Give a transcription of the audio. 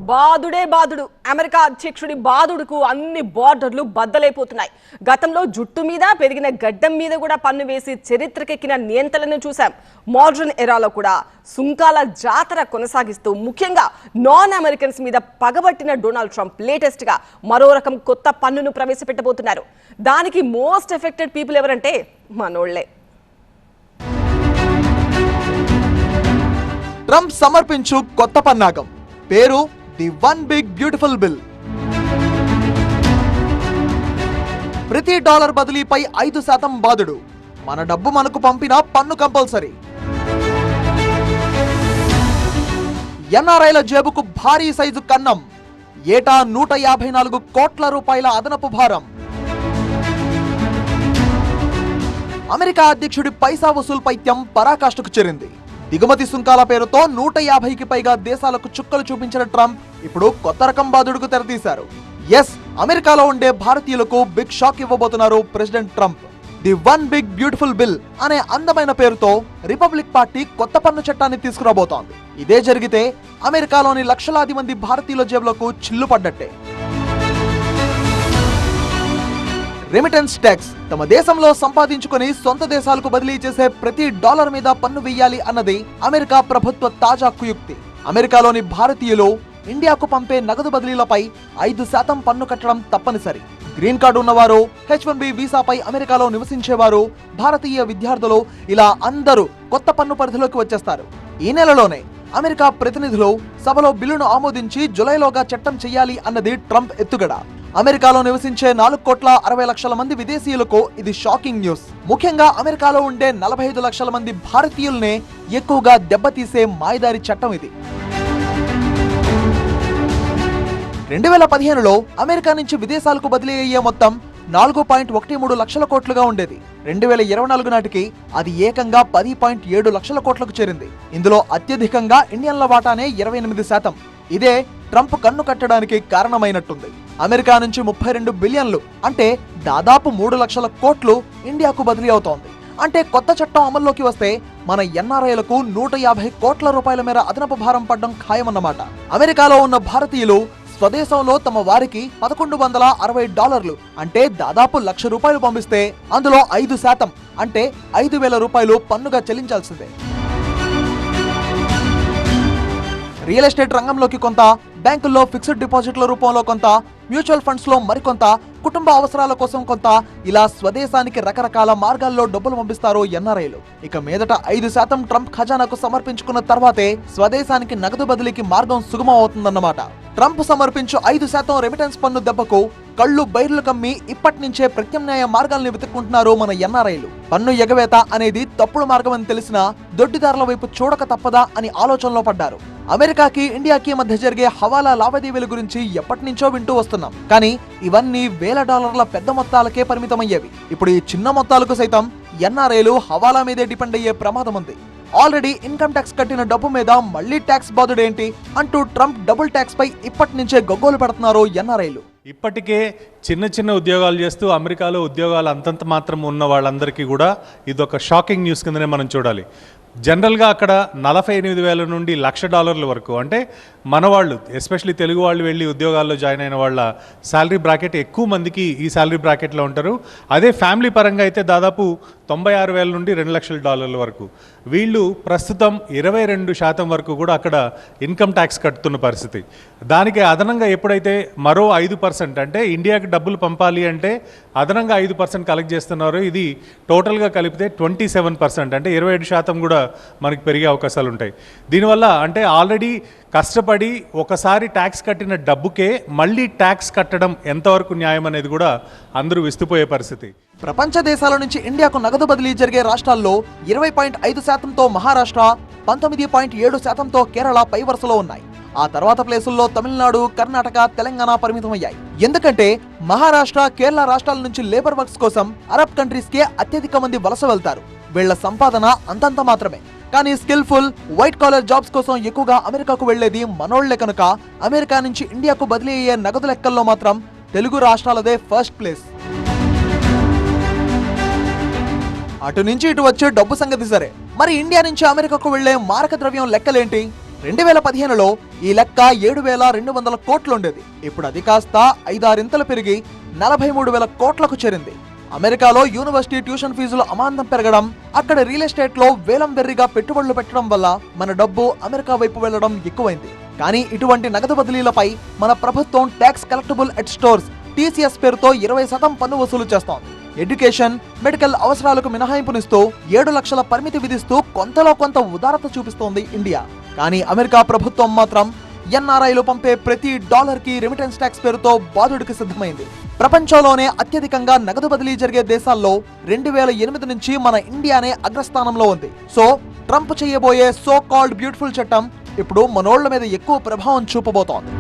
బాదుడే బాదుడు అమెరికా అధ్యక్షుడి బాదుడుకు అన్ని బోర్డర్లు బద్దలైపోతున్నాయి. గతంలో జుట్టు మీద పెరిగిన గడ్డం మీద కూడా పన్ను వేసి చరిత్రకెక్కిన నియంత్రణను చూశాం. మోడర్న్ ఎరాలో కూడా సుంకాల జాతర కొనసాగిస్తూ ముఖ్యంగా నాన్ అమెరికన్స్ మీద పగబట్టిన డొనాల్డ్ ట్రంప్ లేటెస్ట్ గా మరో రకం కొత్త పన్నును ప్రవేశపెట్టబోతున్నారు. దానికి మోస్ట్ ఎఫెక్టెడ్ పీపుల్ ఎవరంటే మనోళ్లే. ట్రంప్ సమర్పించు కొత్త పన్నాగం పేరు the one big beautiful bill. ప్రతి డాలర్ బదిలీపై 5% బాదుడు. మన డబ్బు మనకు పంపిన పన్ను కంపల్సరీ. ఎన్ఆర్ఐల జేబుకు భారీ సైజు కన్నం. ఏటా 154 కోట్ల రూపాయల అదనపు భారం. అమెరికా అధ్యక్షుడి పైసా వసూలు పైత్యం పరాకాష్ఠకు చేరింది. దిగుమతి సుంకాల పేరుతో 150కి పైగా దేశాలకు చుక్కలు చూపించిన ట్రంప్ ఇప్పుడు కొత్త రకం బాదుడుకు తెరతీశారు. అమెరికాలో ఉండే భారతీయులకు బిగ్ షాక్ ఇవ్వబోతున్నారు president Trump. The one big beautiful bill అనే అందమైన పేరుతో రిపబ్లిక్ పార్టీ కొత్త పన్ను చట్టాన్ని తీసుకురాబోతోంది. ఇదే జరిగితే అమెరికాలోని లక్షలాది మంది భారతీయుల జేబులకు చిల్లు పడ్డట్టే. రెమిటెన్స్ ట్యాక్స్ తమ దేశంలో సంపాదించుకుని సొంత దేశాలకు బదిలీ చేసే ప్రతి డాలర్ మీద పన్ను వెయ్యాలి అన్నది అమెరికా ప్రభుత్వ తాజా కుయుక్తి. అమెరికాలోని భారతీయులు ఇండియాకు పంపే నగదు బదిలీలపై 5% పన్ను కట్టడం తప్పనిసరి. గ్రీన్ కార్డు ఉన్నవారు, H1B వీసాపై అమెరికాలో నివసించేవారు, భారతీయ విద్యార్థులు ఇలా అందరూ కొత్త పన్ను పరిధిలోకి వచ్చేస్తారు. ఈ నెలలోనే అమెరికా ప్రతినిధులు సభలో బిల్లును ఆమోదించి జులైలోగా చట్టం చేయాలి అన్నది ట్రంప్ ఎత్తుగడ. అమెరికాలో నివసించే 4,60,00,000 మంది విదేశీయులకు ఇది షాకింగ్ న్యూస్. ముఖ్యంగా అమెరికాలో ఉండే 45 లక్షల మంది భారతీయుల్నే ఎక్కువగా దెబ్బతీసే మాయదారి చట్టం ఇది. 2015లో అమెరికా నుంచి విదేశాలకు బదిలీ అయ్యే మొత్తం 4.13 లక్షల కోట్లుగా ఉండేది. 2024 నాటికి అది ఏకంగా 10.7 లక్షల కోట్లకు చేరింది. ఇందులో అత్యధికంగా ఇండియన్ల వాటానే 28%. ఇదే ట్రంప్ కన్ను కట్టడానికి కారణమైనట్టుంది. అమెరికా నుంచి 32 బిలియన్లు అంటే దాదాపు 3 లక్షల కోట్లు ఇండియాకు బదిలీ అవుతోంది. అంటే కొత్త చట్టం అమల్లోకి వస్తే మన ఎన్ఆర్ఐలకు 150 కోట్ల రూపాయల మేర అదనపు భారం పడడం ఖాయమన్నమాట. అమెరికాలో ఉన్న భారతీయులు స్వదేశంలో తమ వారికి $1,160 అంటే దాదాపు ₹1,00,000 పంపిస్తే అందులో 5% అంటే ₹5,000 పన్నుగా చెల్లించాల్సిందే. రియల్ ఎస్టేట్ రంగంలోకి కొంత, బ్యాంకుల్లో ఫిక్స్డ్ డిపాజిట్ల రూపంలో కొంత, మ్యూచువల్ ఫండ్స్ లో మరికొంత, కుటుంబ అవసరాల కోసం కొంత, ఇలా స్వదేశానికి రకరకాల మార్గాల్లో డబ్బులు పంపిస్తారు ఎన్ఆర్ఐలు. ఇక మీదట 5% ట్రంప్ ఖజానాకు సమర్పించుకున్న తర్వాతే స్వదేశానికి నగదు బదిలీకి మార్గం సుగమం అవుతుందన్నమాట. ట్రంప్ సమర్పించు 5% రెమిటెన్స్ పన్ను దెబ్బకు కళ్ళు బైర్లు కమ్మి ఇప్పటి నుంచే ప్రత్యామ్నాయ మార్గాల్ని వెతుక్కుంటున్నారు మన ఎన్ఆర్ఐలు. పన్ను ఎగవేత అనేది తప్పుడు మార్గం అని తెలిసినా దొడ్డిదారుల వైపు చూడక తప్పదా అని ఆలోచనలో పడ్డారు. అమెరికాకి ఇండియాకి మధ్య జరిగే హవాలా లావాదేవీల గురించి ఎప్పటి నుంచో వింటూ వస్తున్నాం. కానీ ఇవన్నీ $1,000 పెద్ద మొత్తాలకే పరిమితమయ్యేవి. ఇప్పుడు ఈ చిన్న మొత్తాలకు సైతం ఎన్ఆర్ఐలు హవాలా మీదే డిపెండ్ అయ్యే ప్రమాదం ఉంది. ఆల్రెడీ ఇన్కమ్ ట్యాక్స్ కట్టిన డబ్బు మీద మళ్లీ ట్యాక్స్ బాదుడేంటి అంటూ ట్రంప్ డబుల్ ట్యాక్స్ పై ఇప్పటి నుంచే గగ్గోలు పెడుతున్నారు ఎన్ఆర్ఐలు. ఇప్పటికే చిన్న చిన్న ఉద్యోగాలు చేస్తూ అమెరికాలో ఉద్యోగాలు అంతంత మాత్రం ఉన్న వాళ్ళందరికీ కూడా ఇదొక షాకింగ్ న్యూస్ కిందనే మనం చూడాలి. జనరల్గా అక్కడ 48,000 నుండి $1,00,000 వరకు, అంటే మన వాళ్ళు ఎస్పెషల్లీ తెలుగు వాళ్ళు వెళ్ళి ఉద్యోగాల్లో జాయిన్ అయిన వాళ్ళ శాలరీ బ్రాకెట్ ఎక్కువ మందికి ఈ శాలరీ బ్రాకెట్లో ఉంటారు. అదే ఫ్యామిలీ పరంగా అయితే దాదాపు 96,000 నుండి $2,00,000 వరకు. వీళ్ళు ప్రస్తుతం 22% వరకు కూడా అక్కడ ఇన్కమ్ ట్యాక్స్ కట్టుతున్న పరిస్థితి. దానికి అదనంగా ఎప్పుడైతే మరో 5% అంటే ఇండియాకి డబ్బులు పంపాలి అంటే అదనంగా 5% కలెక్ట్ చేస్తున్నారు. ఇది టోటల్గా కలిపితే 27% అంటే 27% కూడా మనకి పెరిగే అవకాశాలు ఉంటాయి. దీనివల్ల అంటే ఆల్రెడీ కష్టపడి ఒకసారి ట్యాక్స్ కట్టిన డబ్బుకే మళ్ళీ ట్యాక్స్ కట్టడం ఎంతవరకు న్యాయం అనేది కూడా అందరూ విస్తుపోయే పరిస్థితి. ప్రపంచ దేశాల నుంచి ఇండియాకు నగదు బదిలీ జరిగే రాష్ట్రాల్లో 20.5%తో మహారాష్ట్ర, 19.7%తో కేరళ పై వరుసలో ఉన్నాయి. ఆ తర్వాత ప్లేసుల్లో తమిళనాడు, కర్ణాటక, తెలంగాణ పరిమితమయ్యాయి. ఎందుకంటే మహారాష్ట్ర, కేరళ రాష్ట్రాల నుంచి లేబర్ వర్క్స్ కోసం అరబ్ కంట్రీస్ కే అత్యధిక మంది వలస వెళ్తారు. వీళ్ల సంపాదన అంతంత మాత్రమే. కానీ స్కిల్ఫుల్ వైట్ కాలర్ జాబ్స్ కోసం ఎక్కువగా అమెరికాకు వెళ్లేది మనోళ్లే కనుక అమెరికా నుంచి ఇండియాకు బదిలీ అయ్యే నగదు లెక్కల్లో మాత్రం తెలుగు రాష్ట్రాలదే ఫస్ట్ ప్లేస్. అటు నుంచి ఇటు వచ్చే డబ్బు సంగతి సరే, మరి ఇండియా నుంచి అమెరికాకు వెళ్లే మారక ద్రవ్యం లెక్కలేంటి? 2015లో ఈ లెక్క 7,200 కోట్లు ఉండేది. ఇప్పుడు అది కాస్త 5-6 పెరిగి 43,000 కోట్లకు చేరింది. అమెరికాలో యూనివర్సిటీ ట్యూషన్ ఫీజులు అమాంతం పెరగడం, అక్కడ రియల్ ఎస్టేట్ లో వేలం వెర్రిగా పెట్టుబడులు పెట్టడం వల్ల మన డబ్బు అమెరికా వైపు వెళ్లడం ఎక్కువైంది. కానీ ఇటువంటి నగదు బదిలీలపై మన ప్రభుత్వం tax collectable at stores TCS పేరుతో 20% పన్ను వసూలు చేస్తోంది. ఎడ్యుకేషన్, మెడికల్ అవసరాలకు మినహాయింపునిస్తూ 7 లక్షల పరిమితి విధిస్తూ కొంతలో కొంత ఉదారత చూపిస్తోంది ఇండియా. కానీ అమెరికా ప్రభుత్వం మాత్రం NRIలు పంపే ప్రతి డాలర్కి రెమిటెన్స్ ట్యాక్స్ పేరుతో బాదుడికి సిద్ధమైంది. ప్రపంచంలోనే అత్యధికంగా నగదు బదిలీ జరిగే దేశాల్లో 2008 నుంచి మన ఇండియానే అగ్రస్థానంలో ఉంది. సో ట్రంప్ చేయబోయే సో కాల్డ్ బ్యూటిఫుల్ చట్టం ఇప్పుడు మనోళ్ల మీద ఎక్కువ ప్రభావం చూపబోతోంది.